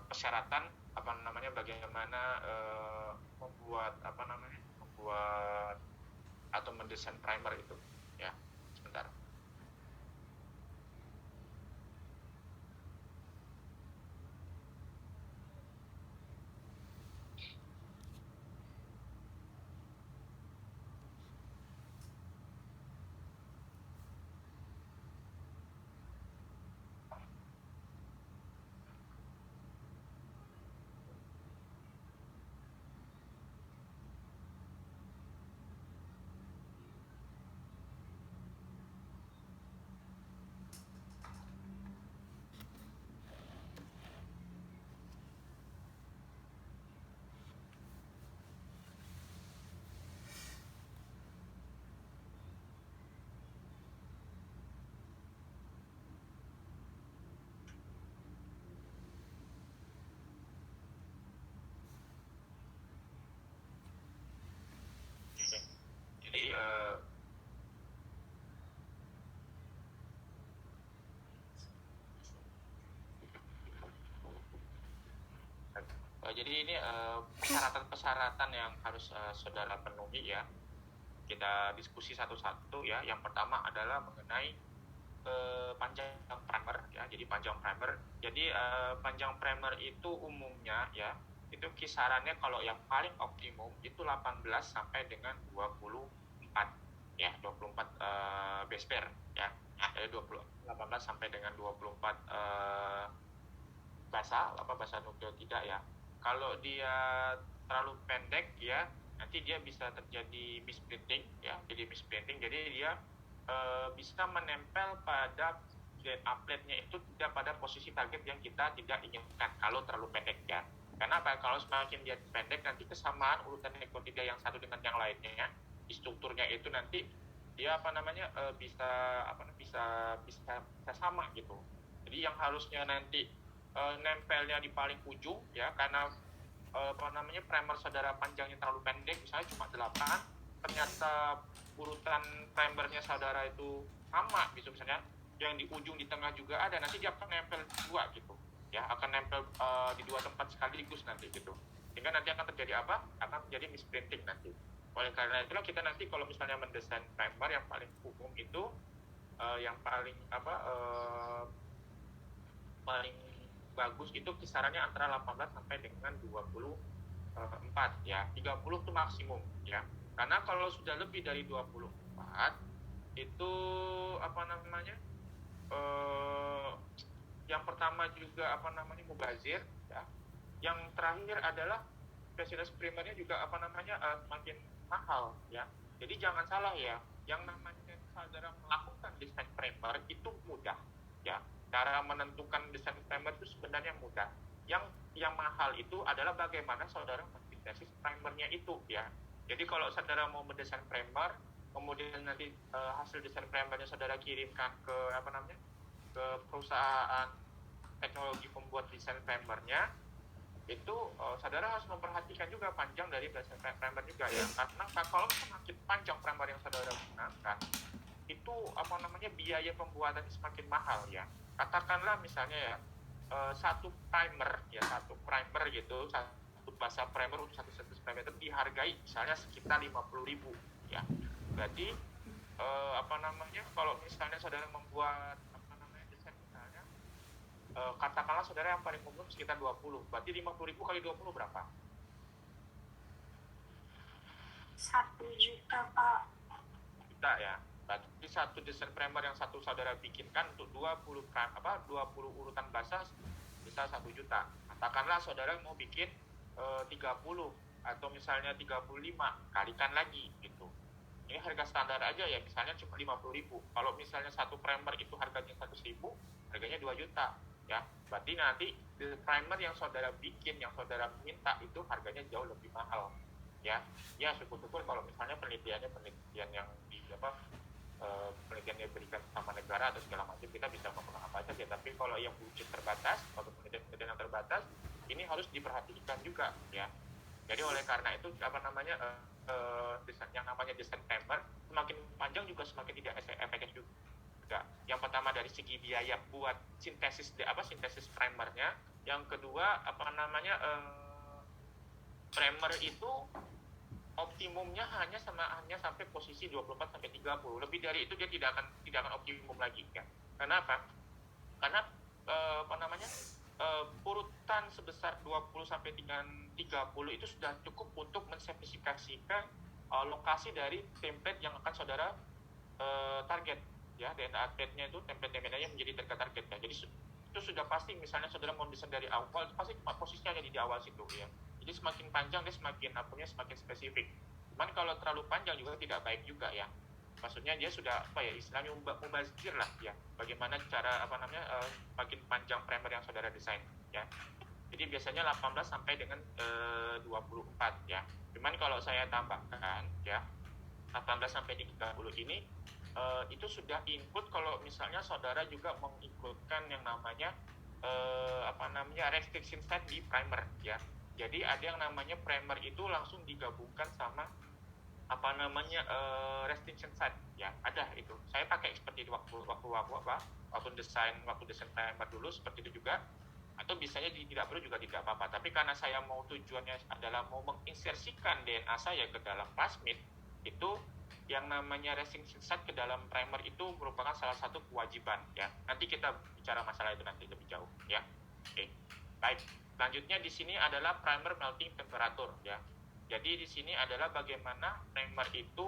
persyaratan bagaimana membuat atau mendesain primer itu ya. Sebentar. Jadi jadi ini persyaratan-persyaratan yang harus saudara penuhi ya. Kita diskusi satu-satu ya. Yang pertama adalah mengenai panjang primer ya. Jadi panjang primer. Jadi panjang primer itu umumnya ya, itu kisarannya kalau yang paling optimum itu 18 sampai dengan 24 ya, 24 base pair ya. Dari 18 sampai dengan 24 basa nukleotida ya. Kalau dia terlalu pendek ya, nanti dia bisa terjadi misprinting ya. Jadi misprinting, jadi dia bisa menempel pada DNA plate-nya itu tidak pada posisi target yang kita tidak inginkan kalau terlalu pendek ya. Karena apa? Kalau semakin dia pendek, nanti kesamaan urutan nukleotida yang satu dengan yang lainnya di strukturnya itu nanti dia bisa sama gitu. Jadi yang harusnya nanti nempelnya di paling ujung ya, karena primer saudara panjangnya terlalu pendek, misalnya cuma 8, ternyata urutan primernya saudara itu sama gitu, misalnya yang di ujung di tengah juga ada, nanti dia akan nempel dua gitu ya, akan nempel di dua tempat sekaligus nanti gitu, sehingga nanti akan terjadi apa? Akan terjadi misprinting nanti. Oleh karena itulah kita nanti kalau misalnya mendesain primer yang paling umum itu yang paling paling bagus itu kisarannya antara 18 sampai dengan 24 ya. 30 itu maksimum ya. Karena kalau sudah lebih dari 24 itu yang pertama juga mubazir ya. Yang terakhir adalah spesies primernya juga semakin mahal ya. Jadi jangan salah ya, yang namanya saudara melakukan desain primer itu mudah ya. Cara menentukan desain primer itu sebenarnya mudah. Yang mahal itu adalah bagaimana saudara mensintesis primernya itu ya. Jadi kalau saudara mau mendesain primer, kemudian nanti hasil desain primernya saudara kirimkan ke ke perusahaan teknologi pembuat desain primernya, itu saudara harus memperhatikan juga panjang dari desain primer juga ya. Karena kalau semakin panjang primer yang saudara gunakan, itu biaya pembuatannya semakin mahal ya. Katakanlah misalnya ya satu primer gitu, satu basa primer untuk satu setlist primer itu dihargai misalnya sekitar 50.000 ya. Berarti kalau misalnya saudara membuat desain misalnya katakanlah saudara yang paling umum sekitar 20, berarti 50.000 kali 20 berapa? 1 juta Pak. Juta ya. Berarti satu desain primer yang satu saudara bikinkan untuk 20 urutan basa bisa 1 juta. Katakanlah saudara mau bikin 30 atau misalnya 35, kalikan lagi gitu. Ini harga standar aja ya, misalnya cuma 50.000. Kalau misalnya satu primer itu harganya 100.000, harganya 2 juta ya. Berarti nanti primer yang saudara bikin, yang saudara minta itu harganya jauh lebih mahal ya. Ya syukur-syukur kalau misalnya penelitian yang penelitian yang diberikan sama negara atau segala macam, kita bisa ngomong apa aja ya. Tapi kalau yang wujud terbatas atau penelitian yang terbatas, ini harus diperhatikan juga ya. Jadi oleh karena itu yang namanya desain primer semakin panjang juga semakin tidak efektif juga. Yang pertama dari segi biaya buat sintesis primernya, Yang kedua primer itu optimumnya hanya sampai posisi 24 sampai 30. Lebih dari itu dia tidak akan optimum lagi kan. Karena apa? Karena urutan sebesar 20 sampai 30 itu sudah cukup untuk menspesifikasikan lokasi dari template yang akan saudara target ya. DNA update-nya itu template-nya menjadi target ya. Jadi itu sudah pasti, misalnya saudara mau desain dari awal pasti posisinya ada di awal situ ya. Jadi semakin panjang dia semakin spesifik. Cuman kalau terlalu panjang juga tidak baik juga ya. Maksudnya dia sudah istilahnya mubazir lah ya. Bagaimana cara makin panjang primer yang saudara desain ya. Jadi biasanya 18 sampai dengan 24 ya. Cuman kalau saya tambahkan ya 18 sampai 30 ini itu sudah input kalau misalnya saudara juga menginputkan yang namanya restriction set di primer ya. Jadi ada yang namanya primer itu langsung digabungkan sama restriction set ya. Ada itu. Saya pakai seperti itu waktu desain primer dulu seperti itu juga. Atau biasanya tidak perlu juga tidak apa-apa. Tapi karena saya mau tujuannya adalah mau menginsersikan DNA saya ke dalam plasmid, itu yang namanya restriction set ke dalam primer itu merupakan salah satu kewajiban ya. Nanti kita bicara masalah itu nanti lebih jauh ya. Oke. Baik. Selanjutnya di sini adalah primer melting temperature ya. Jadi di sini adalah bagaimana primer itu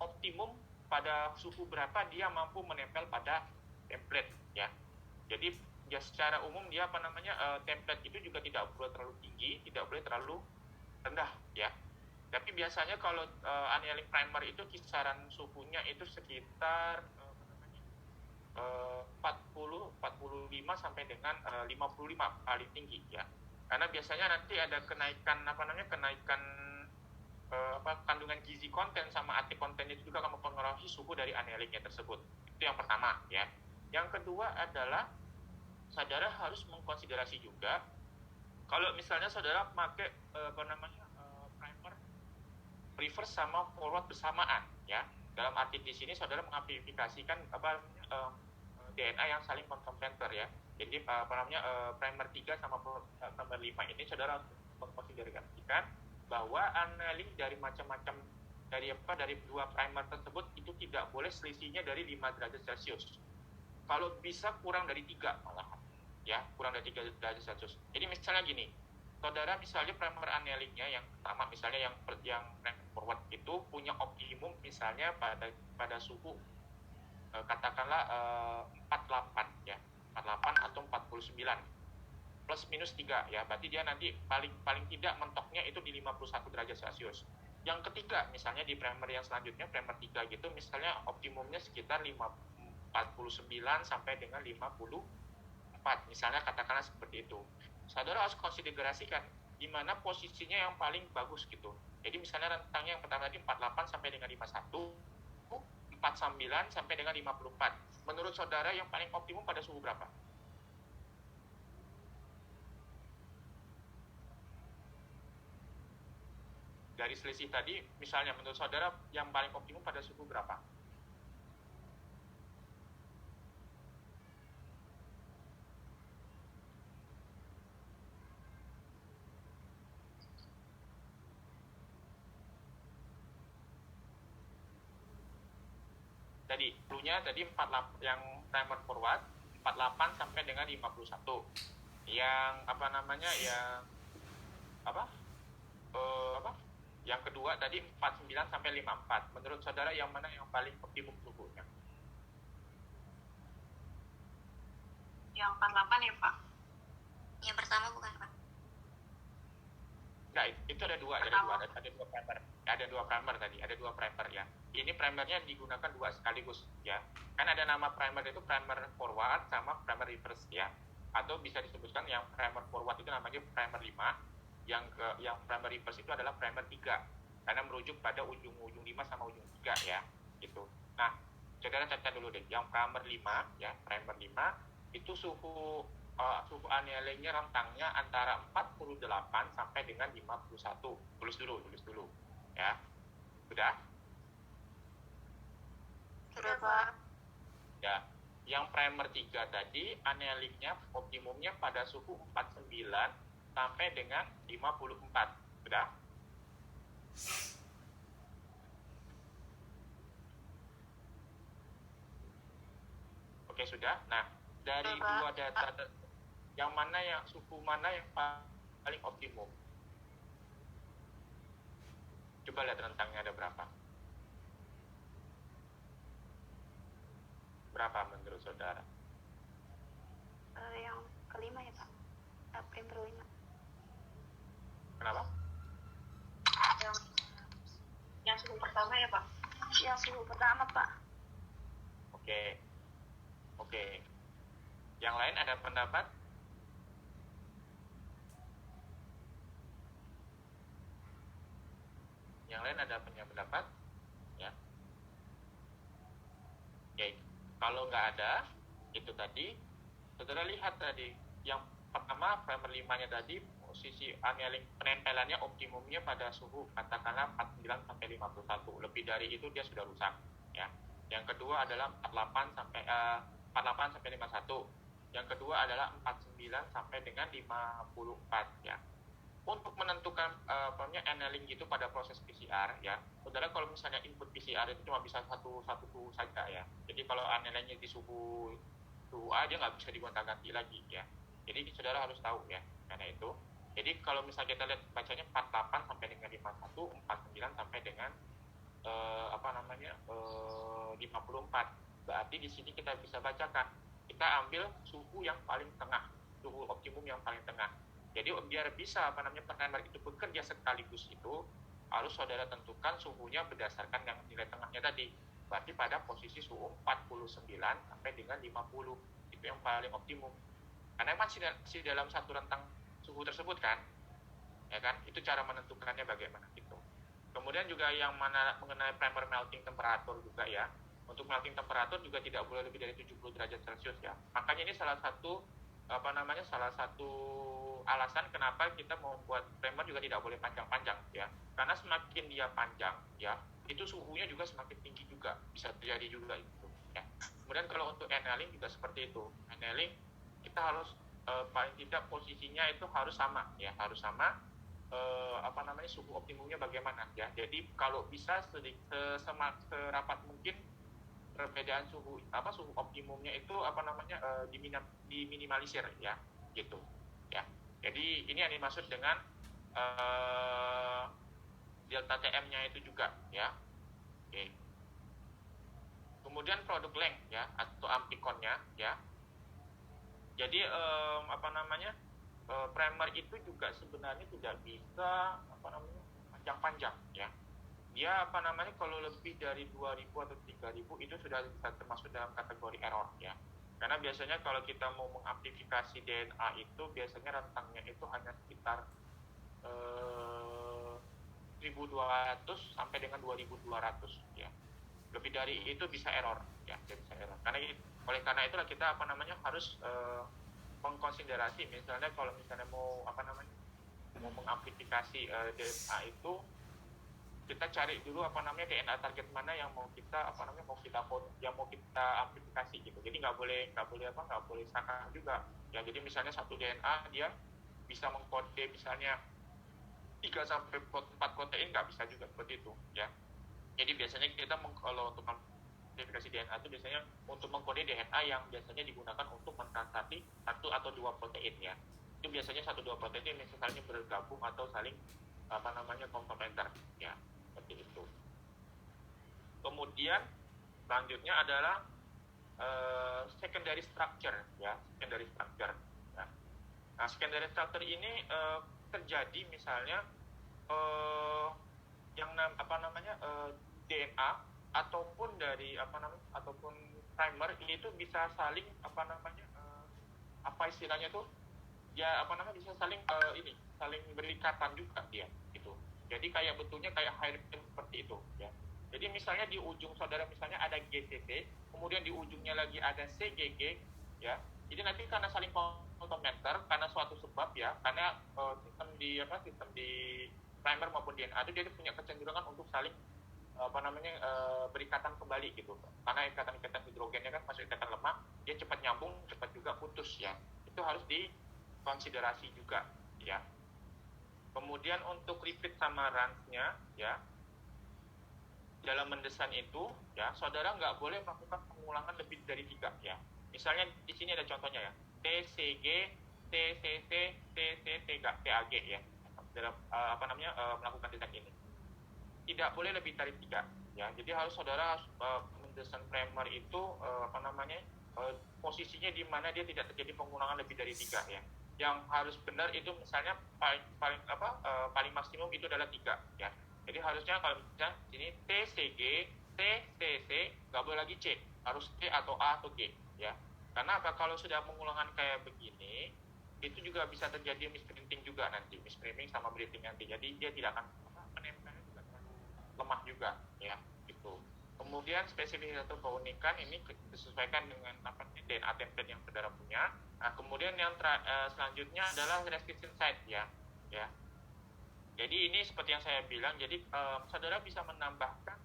optimum pada suhu berapa dia mampu menempel pada template ya. Jadi ya secara umum dia template itu juga tidak boleh terlalu tinggi, tidak boleh terlalu rendah ya. Tapi biasanya kalau annealing primer itu kisaran suhunya itu sekitar 45 sampai dengan 55 paling tinggi ya. Karena biasanya nanti ada kenaikan kandungan gizi konten sama AT kontennya juga akan mempengaruhi suhu dari annealingnya tersebut. Itu yang pertama ya. Yang kedua adalah saudara harus mengkonsiderasi juga kalau misalnya saudara pakai primer reverse sama forward bersamaan ya. Dalam arti di sini saudara mengaplikasikan DNA yang saling komplementer ya. Jadi primer 3 sama primer 5 ini saudara mengkonsiderasikan bahwa annealing dari macam-macam dari dua primer tersebut itu tidak boleh selisihnya dari 5 derajat Celcius. Kalau bisa kurang dari 3 malahan ya, kurang dari 3 derajat Celcius. Jadi misalnya gini, saudara misalnya primer annealingnya yang pertama misalnya yang primer forward itu punya optimum misalnya pada suhu katakanlah 48 ya, 48 atau 49 plus minus 3 ya, berarti dia nanti paling tidak mentoknya itu di 51 derajat Celcius. Yang ketiga misalnya di primer yang selanjutnya primer 3 gitu misalnya optimumnya sekitar 49 sampai dengan 54 misalnya, katakanlah seperti itu. Saudara harus konsiderasikan di mana posisinya yang paling bagus gitu. Jadi misalnya rentangnya yang pertama tadi 48 sampai dengan 51, 49 sampai dengan 54. Menurut saudara yang paling optimum pada suhu berapa? Dari selisih tadi, misalnya menurut saudara yang paling optimum pada suhu berapa? Tadi clue-nya tadi 48 yang primer forward 48 sampai dengan 51. Yang yang kedua tadi 49 sampai 54. Menurut saudara yang mana yang paling optimum suhunya? Yang 48 ya Pak? Yang pertama bukan Pak? Nah, itu ada dua primer. Ada dua primer tadi, ada dua primer ya. Ini primernya digunakan dua sekaligus ya. Kan ada nama primer itu primer forward sama primer reverse ya. Atau bisa disebutkan yang primer forward itu namanya primer 5, yang primer reverse itu adalah primer 3. Karena merujuk pada ujung-ujung 5 sama ujung 3 ya, gitu. Nah, saudara catat dulu deh. Yang primer 5 ya, primer 5 itu suhu annealingnya rentangnya antara 48 sampai dengan 51. Tulis dulu ya. Sudah? Sudah Pak. Ya. Yang primer 3 tadi annealingnya optimumnya pada suhu 49 sampai dengan 54. Sudah? Oke, sudah. Nah, dari dua data yang mana yang suhu mana yang paling optimum? Coba lihat rentangnya ada berapa? Berapa menurut saudara? Yang kelima ya Pak. Primer 5. Kenapa? Yang suhu pertama ya Pak. Yang suhu pertama Pak. Oke. Yang lain ada pendapat? Yang lain ada punya pendapat? Ya. Oke. Kalau nggak ada, itu tadi, saudara lihat tadi, yang pertama primer 5-nya tadi, posisi annealing penempelannya optimumnya pada suhu katakanlah 49 sampai 51. Lebih dari itu dia sudah rusak, ya. Yang kedua adalah 48 sampai 51. Yang kedua adalah 49 sampai dengan 54, ya. Untuk menentukan annealing gitu pada proses PCR, ya, saudara kalau misalnya input PCR itu cuma bisa satu suhu saja, ya. Jadi kalau annealingnya di suhu A dia nggak bisa digonta-ganti lagi, ya. Jadi saudara harus tahu, ya, karena itu. Jadi kalau misalnya kita lihat bacanya 48 sampai dengan 51, 49 sampai dengan 54. Berarti di sini kita bisa bacakan. Kita ambil suhu yang paling tengah, suhu optimum yang paling tengah. Jadi biar bisa primer itu bekerja sekaligus itu harus saudara tentukan suhunya berdasarkan yang nilai tengahnya tadi. Berarti pada posisi suhu 49 sampai dengan 50 itu yang paling optimum. Karena masih dalam satu rentang suhu tersebut kan, ya kan? Itu cara menentukannya bagaimana gitu. Kemudian juga yang mana mengenai primer melting temperature juga, ya. Untuk melting temperature juga tidak boleh lebih dari 70 derajat Celcius, ya. Makanya ini salah satu alasan kenapa kita mau buat primer juga tidak boleh panjang-panjang, ya. Karena semakin dia panjang, ya, itu suhunya juga semakin tinggi juga, bisa terjadi juga itu, ya. Kemudian kalau untuk annealing juga seperti itu. Annealing kita harus paling tidak posisinya itu harus sama, ya, harus sama suhu optimumnya bagaimana, ya. Jadi kalau bisa serapat mungkin perbedaan suhu optimumnya itu diminimalisir, ya, gitu, ya. Jadi ini yang dimaksud dengan delta TM-nya itu juga, ya. Oke. Kemudian produk length, ya, atau ampikonnya, ya. Jadi primer itu juga sebenarnya tidak bisa panjang-panjang, ya. Dia kalau lebih dari 2000 atau 3000 itu sudah bisa termasuk dalam kategori error, ya. Karena biasanya kalau kita mau mengamplifikasi DNA itu biasanya rentangnya itu hanya sekitar 1200 sampai dengan 2200, ya. Lebih dari itu bisa error, ya, bisa error. Oleh karena itulah kita harus mengkonsiderasi misalnya kalau misalnya mau mengamplifikasi DNA itu kita cari dulu DNA target mana yang mau kita amplifikasi gitu. Jadi nggak boleh salah juga, ya. Jadi misalnya satu DNA dia bisa mengkode misalnya 3 sampai 4 protein, nggak bisa juga seperti itu, ya. Jadi biasanya kita kalau untuk amplifikasi DNA itu biasanya untuk mengkode DNA yang biasanya digunakan untuk mentranslasi 1 atau 2 protein, ya. Itu biasanya 1-2 protein yang saling bergabung atau saling komplementer, ya, seperti itu. Kemudian selanjutnya adalah secondary structure, ya, secondary structure, ya. Nah, secondary structure ini terjadi misalnya DNA ataupun dari ataupun primer itu bisa saling istilahnya tuh, ya, bisa saling saling berikatan juga dia gitu. Jadi kayak bentuknya kayak hydrogen seperti itu, ya. Jadi misalnya di ujung saudara misalnya ada GCC, kemudian di ujungnya lagi ada CGG, ya. Jadi nanti karena saling komplementer karena suatu sebab, ya, karena sistem di primer maupun DNA itu dia punya kecenderungan untuk saling berikatan kembali gitu, karena ikatan hidrogennya kan masuk ikatan lemak, dia cepat nyambung, cepat juga putus ya. Itu harus dikonsiderasi juga ya. Kemudian untuk lipid sama ransnya ya, dalam mendesain itu ya, saudara nggak boleh melakukan pengulangan lebih dari 3 ya. Misalnya di sini ada contohnya ya, TCG, TCC, TAG ya, dalam melakukan desain ini tidak boleh lebih dari 3 ya. Jadi harus saudara mendesain primer itu posisinya di mana dia tidak terjadi pengulangan lebih dari 3 ya. Yang harus benar itu misalnya paling maksimum itu adalah 3 ya. Jadi harusnya kalau misalnya sini TCG, TCC nggak boleh lagi C, harus C atau A atau G ya. Karena apa? Kalau sudah pengulangan kayak begini, itu juga bisa terjadi misprinting juga nanti, misprinting sama breathing nanti. Jadi dia tidak akan menempelnya juga terlalu lemah juga ya gitu. Kemudian spesifikasi atau keunikan ini disesuaikan dengan DNA template yang saudara punya. Nah, kemudian yang selanjutnya adalah restriction site ya. Jadi ini seperti yang saya bilang, jadi saudara bisa menambahkan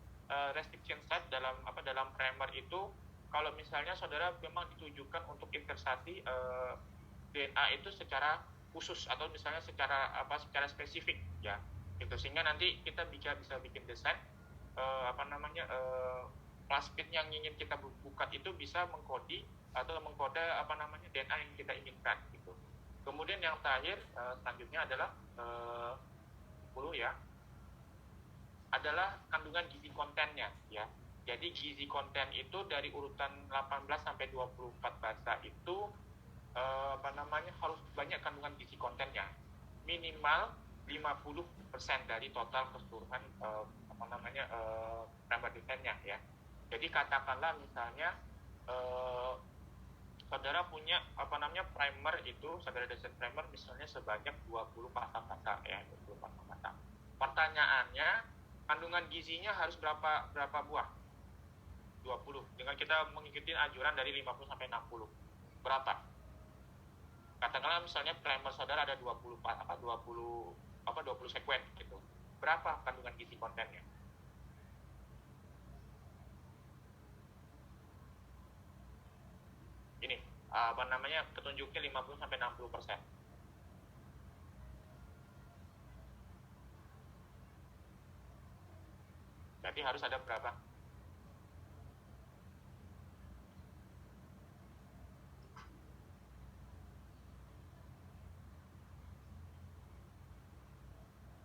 restriction site dalam primer itu kalau misalnya saudara memang ditujukan untuk inversasi DNA itu secara khusus atau misalnya secara spesifik ya. Gitu, sehingga nanti kita bisa bikin desain plasmid yang ingin kita buka itu bisa mengkode DNA yang kita inginkan gitu. Kemudian yang terakhir selanjutnya adalah 10 ya, adalah kandungan gizi kontennya ya. Jadi gizi konten itu dari urutan 18 sampai 24 bahasa itu harus banyak kandungan gizi kontennya, minimal 50% dari total keseluruhan primer desainnya ya. Jadi katakanlah misalnya saudara punya primer itu, saudara desain primer misalnya sebanyak 20 pasang-pasang ya, 20 pasang-pasang. Pertanyaannya, kandungan gizinya harus berapa buah? 20. Dengan kita mengikuti anjuran dari 50 sampai 60. Berapa? Katakanlah misalnya primer saudara ada 20 sekuen gitu. Berapa kandungan gizi kontennya? Ini petunjuknya 50 sampai 60%. Jadi harus ada berapa?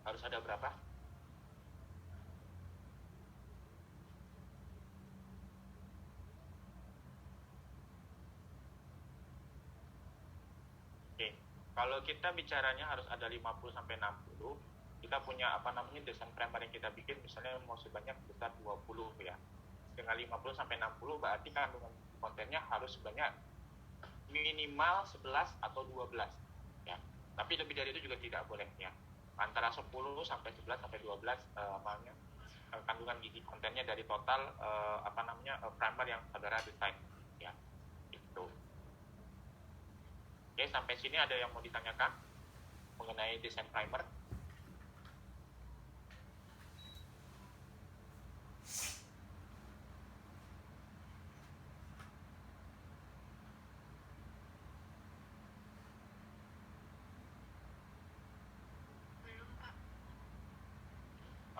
Harus ada berapa? Oke. Kalau kita bicaranya harus ada 50 sampai 60, kita punya desain primer yang kita bikin misalnya mau sebanyak besar 20 ya. Dengan 50 sampai 60 berarti kandungan kontennya harus sebanyak minimal 11 atau 12 ya. Tapi lebih dari itu juga tidak boleh ya. Antara 10 sampai 11 sampai 12 kandungan gizi kontennya dari total primer yang saudara desain ya. Itu. Oke, sampai sini ada yang mau ditanyakan mengenai desain primer?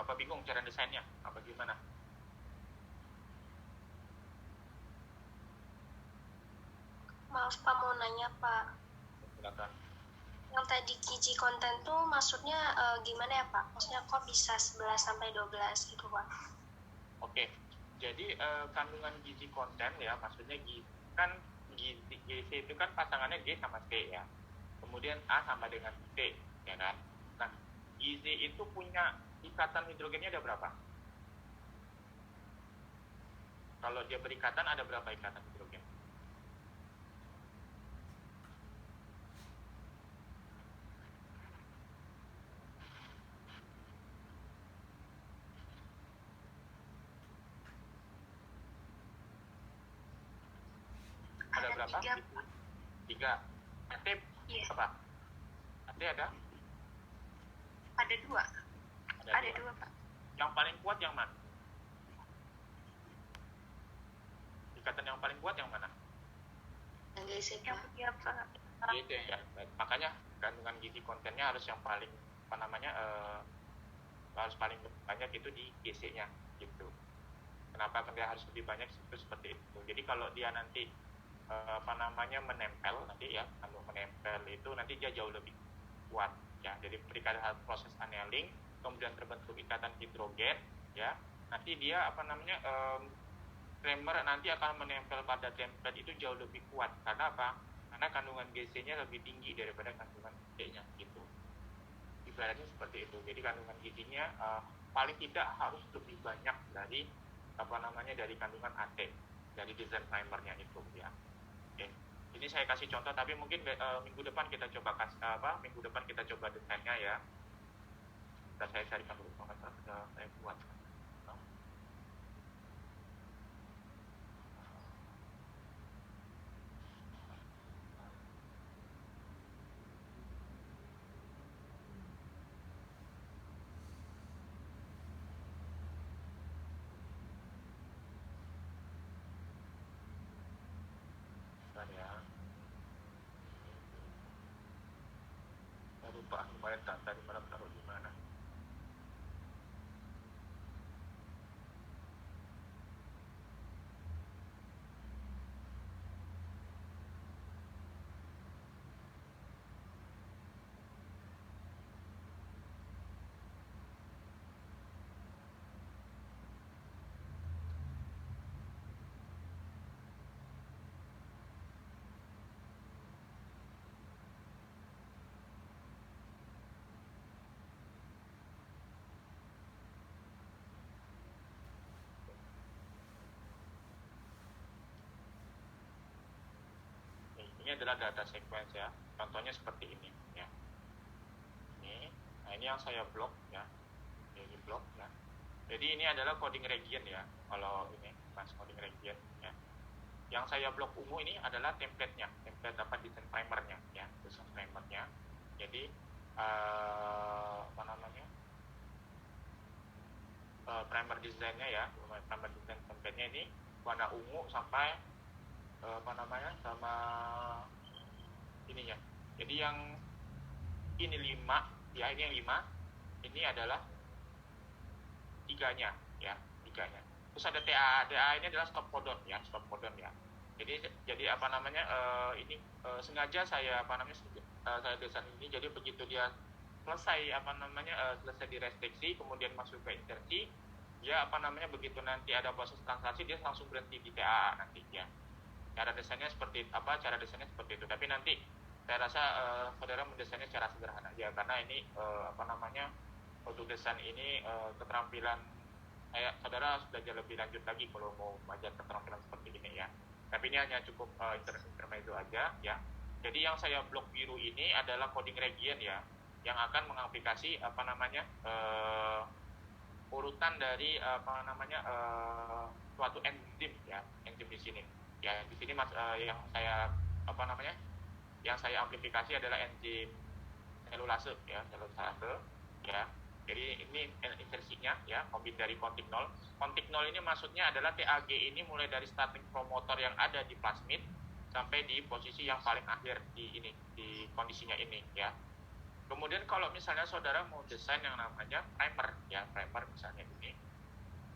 Apa bingung cara desainnya? Apa gimana? Maaf Pak, mau nanya Pak. Silakan. Yang tadi gizi konten tuh maksudnya gimana ya Pak? Maksudnya kok bisa 11 sampai 12 gitu Pak? Oke. Jadi kandungan gizi konten ya, maksudnya gizi itu kan pasangannya G sama C ya. Kemudian A sama dengan C ya kan. Nah, gizi itu punya ikatan hidrogennya ada berapa? Kalau dia berikatan ada berapa ikatan hidrogen? Ada berapa? 3. AT Iya. apa? AT ada? Ada 2. Ada 2 Pak. Yang paling kuat yang mana? ikatan yang paling kuat yang mana? Yang GC Yang Pak. ya Pak. Gitu ya. Makanya kandungan gizi kontennya harus yang paling harus paling banyak itu di GC-nya gitu. Kenapa dia harus lebih banyak itu seperti itu. Jadi kalau dia nanti menempel nanti ya, kalau menempel itu nanti dia jauh lebih kuat ya. Jadi berdasarkan proses annealing, kemudian terbentuk ikatan hidrogen ya. Nanti dia primer nanti akan menempel pada template itu jauh lebih kuat. Karena apa? Karena kandungan GC-nya lebih tinggi daripada kandungan D-nya gitu. Ibaratnya seperti itu. Jadi kandungan gizinya paling tidak harus lebih banyak dari dari kandungan AT dari desain primernya itu ya. Oke. Ini saya kasih contoh, tapi mungkin minggu depan kita coba minggu depan kita coba desainnya ya. Saya carikan dulu saya buat. Ya. Saya lupa kemarin tadi malam taruh di mana. Ini adalah data sequence ya. Contohnya seperti ini ya. Ini yang saya blok ya. Ini blok ya. Jadi ini adalah coding region ya. Kalau ini mas coding region ya. Yang saya blok ungu ini adalah template-nya, template desain primernya ya, desain primernya. Jadi primer desainnya ya, primer desain template-nya ini warna ungu sampai sama ininya. Jadi yang ini 5 ya, ini yang 5, ini adalah 3-nya ya, 3-nya. Terus ada TA ini adalah stop codon ya, stop codon ya. Jadi ini sengaja saya saya desain ini jadi begitu dia selesai selesai direstriksi kemudian masuk ke insersi, dia begitu nanti ada proses translasi dia langsung berhenti di TA nanti ya. Cara desainnya seperti itu. Tapi nanti saya rasa saudara mendesainnya secara sederhana aja karena ini untuk desain ini keterampilan saudara harus belajar lebih lanjut lagi kalau mau belajar keterampilan seperti ini ya. Tapi ini hanya cukup intermezzo aja ya. Jadi yang saya blok biru ini adalah coding region ya, yang akan mengaplikasi urutan dari suatu enzim ya, enzim di sini. Ya di sini yang saya amplifikasi adalah enzim selulase ya, ya. Jadi ini insersinya ya, kombin dari kontignol. Kontignol ini maksudnya adalah TAG ini mulai dari starting promotor yang ada di plasmid sampai di posisi yang paling akhir di kondisinya ini ya. Kemudian kalau misalnya saudara mau desain yang namanya primer ya, primer misalnya ini,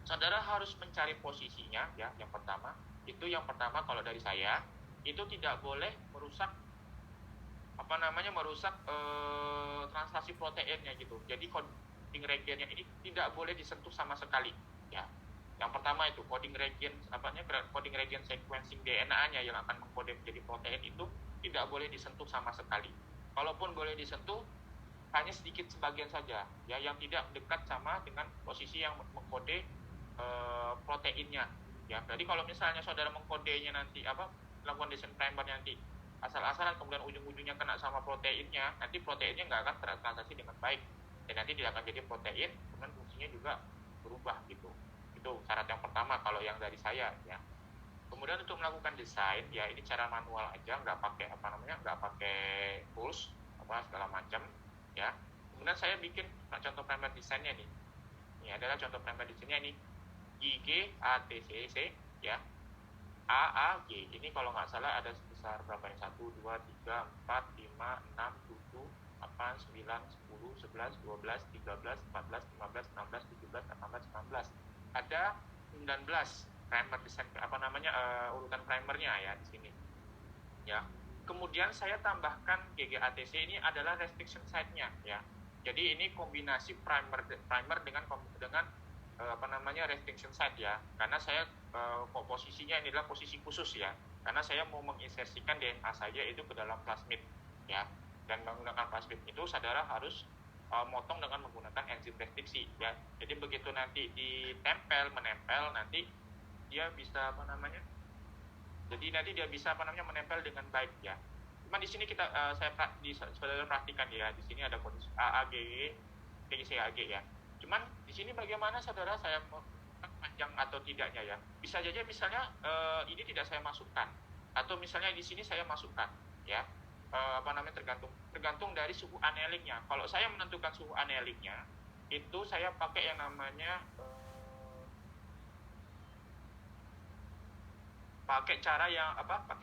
saudara harus mencari posisinya ya. Yang pertama kalau dari saya itu tidak boleh merusak translasi proteinnya gitu. Jadi coding regionnya ini tidak boleh disentuh sama sekali ya. Yang pertama itu coding region sequencing DNA-nya yang akan mengkode menjadi protein itu tidak boleh disentuh sama sekali. Kalaupun boleh disentuh hanya sedikit sebagian saja ya, yang tidak dekat sama dengan posisi yang mengkode proteinnya ya. Jadi kalau misalnya saudara mengkodenya nanti melakukan desain primer nanti asal-asalan kemudian ujung-ujungnya kena sama proteinnya, nanti proteinnya nggak akan tertranslasi dengan baik dan nanti tidak akan jadi protein, kemudian fungsinya juga berubah gitu. Itu syarat yang pertama kalau yang dari saya ya. Kemudian untuk melakukan desain ya ini cara manual aja, nggak pakai tools segala macam ya. Kemudian saya bikin contoh primer desainnya nih. Ini adalah contoh primer desainnya nih, IGATCC ya. AAG ini kalau nggak salah ada sebesar berapa nih? 1, 2, 3, 4, 5, 6, 7, 8, 9, 10, 11, 12, 13, 14, 15, 16, 17, 18, 19. Ada 19 primer desain urutan primernya ya di sini. Ya. Kemudian saya tambahkan GGATC ini adalah restriction site-nya ya. Jadi ini kombinasi primer dengan restriction site ya. Karena saya posisinya ini adalah posisi khusus ya. Karena saya mau menginsersikan DNA saya itu ke dalam plasmid ya. Dan menggunakan plasmid itu saudara harus motong dengan menggunakan enzim restriksi ya. Jadi begitu nanti menempel nanti dia bisa menempel dengan baik ya. Cuman di sini saudara perhatikan ya, di sini ada kondisi AAG, TCAG ya. Cuman di sini bagaimana saudara saya panjang atau tidaknya ya. Bisa saja misalnya ini tidak saya masukkan atau misalnya di sini saya masukkan ya. Tergantung dari suhu anelingnya. Kalau saya menentukan suhu anelingnya itu saya pakai yang namanya pakai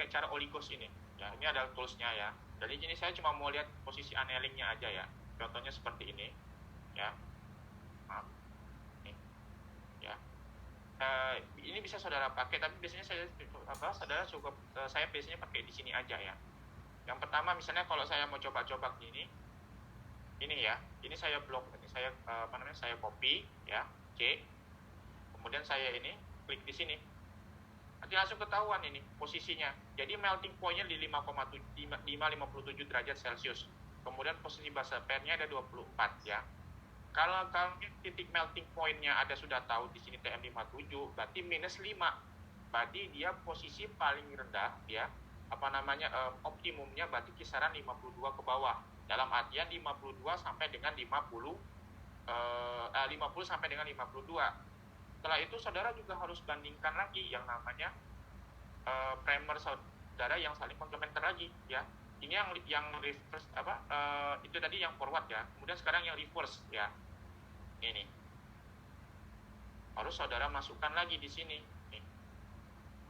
cara oligos ini ya. Ini adalah toolsnya ya. Jadi ini saya cuma mau lihat posisi anelingnya aja ya. Contohnya seperti ini ya. Maaf ini ya. Ini bisa saudara pakai, tapi biasanya saya biasanya pakai di sini aja ya. Yang pertama misalnya kalau saya mau coba-coba ini ya. Ini saya blok, ini saya saya copy ya, C. Kemudian saya ini klik di sini. Nanti langsung ketahuan ini posisinya. Jadi melting point-nya di 557 derajat Celcius. Kemudian posisi base pair-nya ada 24 ya. Kalau titik melting point-nya ada sudah tahu di sini TM57, berarti minus 5. Berarti dia posisi paling rendah ya. Optimumnya berarti kisaran 52 ke bawah. Dalam artian 52 sampai dengan 50 sampai dengan 52. Setelah itu saudara juga harus bandingkan lagi yang namanya primer saudara yang saling komplementer lagi ya. Ini yang reverse itu tadi yang forward ya. Kemudian sekarang yang reverse ya. Ini harus saudara masukkan lagi di sini. Nih.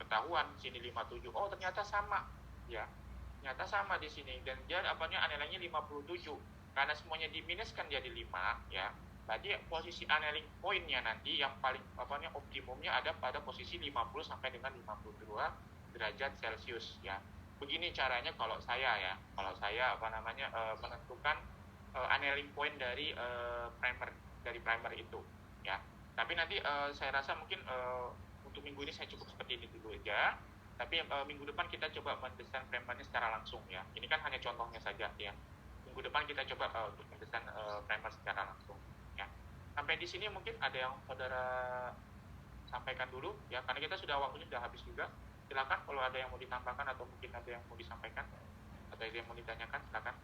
Ketahuan sini 57. Oh ternyata sama ya. Ternyata sama di sini dan dia anelingnya 57. Karena semuanya diminuskan jadi 5 ya. Berarti posisi annealing point-nya nanti yang paling optimumnya ada pada posisi 50 sampai dengan 52 derajat Celcius ya. Begini caranya kalau saya menentukan annealing point dari primer itu ya. Tapi nanti saya rasa mungkin untuk minggu ini saya cukup seperti ini dulu aja. Tapi minggu depan kita coba mendesain primernya secara langsung ya. Ini kan hanya contohnya saja ya. Minggu depan kita coba untuk mendesain primer secara langsung. Sampai di sini mungkin ada yang saudara sampaikan dulu ya, karena kita waktunya sudah habis juga. Silakan kalau ada yang mau ditambahkan atau mungkin ada yang mau disampaikan atau ada yang mau ditanyakan, silakan.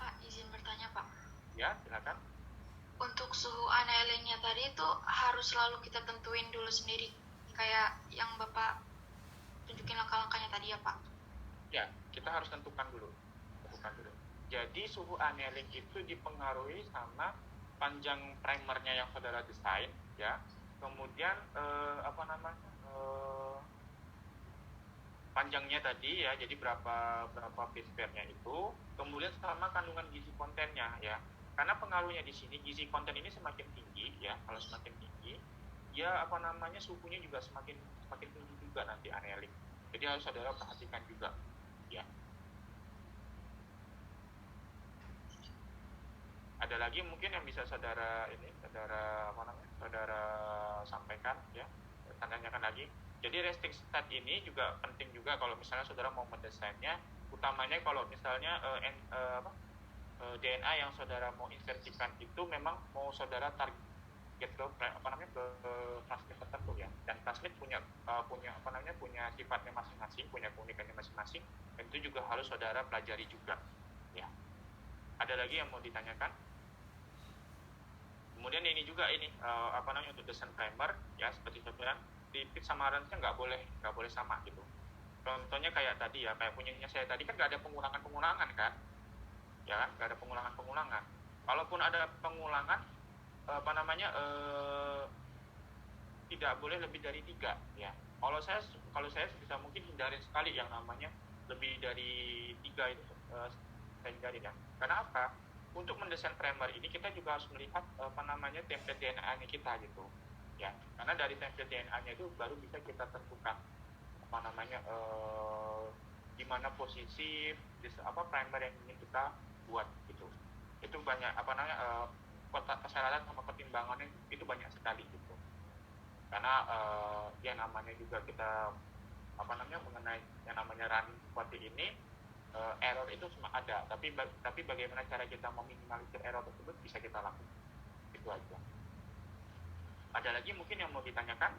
Pak, izin bertanya Pak. Ya, silakan. Untuk suhu annealingnya tadi itu harus selalu kita tentuin dulu sendiri, kayak yang Bapak tunjukin langkah-langkahnya tadi ya Pak? Ya, kita harus tentukan dulu. Jadi suhu annealing itu dipengaruhi sama panjang primernya yang saudara desain ya. Kemudian panjangnya tadi ya, jadi berapa base pair-nya itu. Kemudian sama kandungan gizi kontennya ya. Karena pengaruhnya di sini gizi konten ini semakin tinggi ya. Kalau semakin tinggi ya suhunya juga semakin tinggi juga nanti annealing. Jadi harus saudara perhatikan juga ya. Ada lagi mungkin yang bisa saudara sampaikan ya, tanyakan lagi. Jadi restriction state ini juga penting juga kalau misalnya saudara mau mendesainnya, utamanya kalau misalnya DNA yang saudara mau insersikan itu memang mau saudara target ke plasmid tertentu ya. Dan plasmid punya sifatnya masing-masing, punya keunikannya masing-masing, dan itu juga harus saudara pelajari juga ya. Ada lagi yang mau ditanyakan? Kemudian ini juga untuk desain primer ya, seperti saya bilang lipid sama range-nya nggak boleh sama gitu. Contohnya kayak tadi ya, kayak punyanya saya tadi kan nggak ada pengulangan kan ya kan, nggak ada pengulangan. Kalaupun ada pengulangan, tidak boleh lebih dari 3 ya. Kalau saya bisa mungkin hindarin sekali yang namanya lebih dari 3 itu, saya hindarin ya. Karena apa? Untuk mendesain primer ini kita juga harus melihat template DNA-nya kita gitu ya. Karena dari template DNA-nya itu baru bisa kita tentukan di mana posisi primer yang ingin kita buat gitu. Itu banyak persyaratan sama pertimbangannya itu banyak sekali gitu. Karena yang namanya juga kita mengenai yang namanya running seperti ini, error itu semua ada, tapi bagaimana cara kita meminimalisir error tersebut bisa kita lakukan. Itu aja. Ada lagi mungkin yang mau ditanyakan?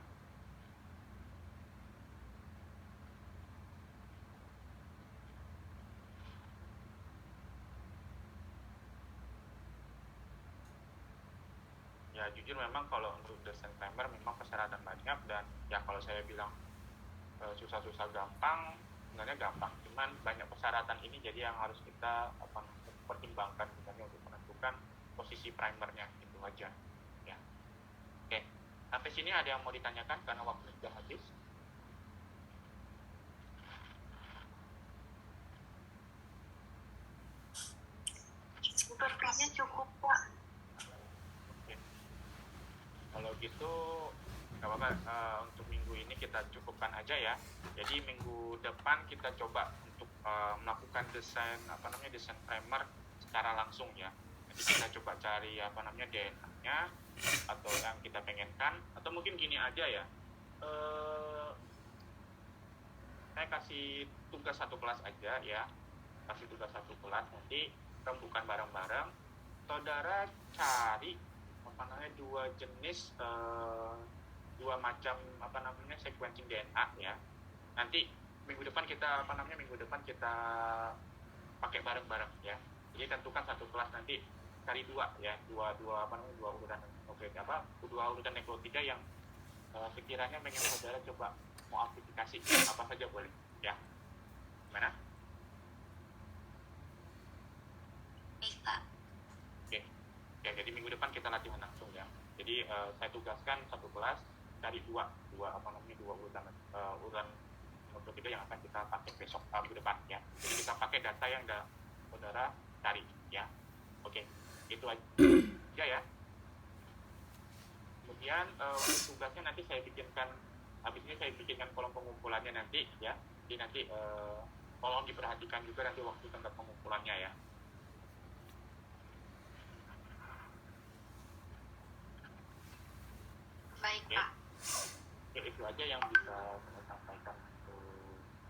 Ya jujur memang kalau untuk desain primer memang persyaratan banyak, dan ya kalau saya bilang susah-susah gampang, sebenarnya gampang, cuman banyak persyaratan ini jadi yang harus kita pertimbangkan misalnya untuk menentukan posisi primernya, itu aja ya. Oke, sampai sini ada yang mau ditanyakan karena waktu sudah habis? Sepertinya cukup, Pak. Oke. Kalau gitu nggak apa-apa, untuk minggu ini kita cukupkan aja ya. Jadi minggu depan kita coba untuk melakukan desain primer secara langsung ya. Jadi kita coba cari DNA-nya atau yang kita pengenkan, atau mungkin gini aja ya. Saya kasih tugas satu kelas aja ya. Kasih tugas satu kelas, nanti rembukan bareng-bareng. Saudara cari dua jenis dua macam sequencing DNA ya. Nanti minggu depan kita pakai bareng-bareng ya. Jadi tentukan satu kelas nanti cari dua urutan nukleotida yang sekiranya pengen saudara coba mau amplifikasi apa saja boleh ya. Gimana? Baik, Pak. Oke. Ya, jadi minggu depan kita latihan langsung ya. Jadi saya tugaskan satu kelas cari dua urutan nukleotida yang akan kita pakai besok minggu depan ya. Jadi kita pakai data yang saudara cari ya. Oke, itu aja ya. Kemudian untuk tugasnya nanti saya bikinkan, habis ini saya bikinkan kolom pengumpulannya nanti ya. Jadi nanti tolong diperhatikan juga nanti waktu tenggat pengumpulannya ya. Baik, Oke. Pak. Oke, itu aja yang bisa saya sampaikan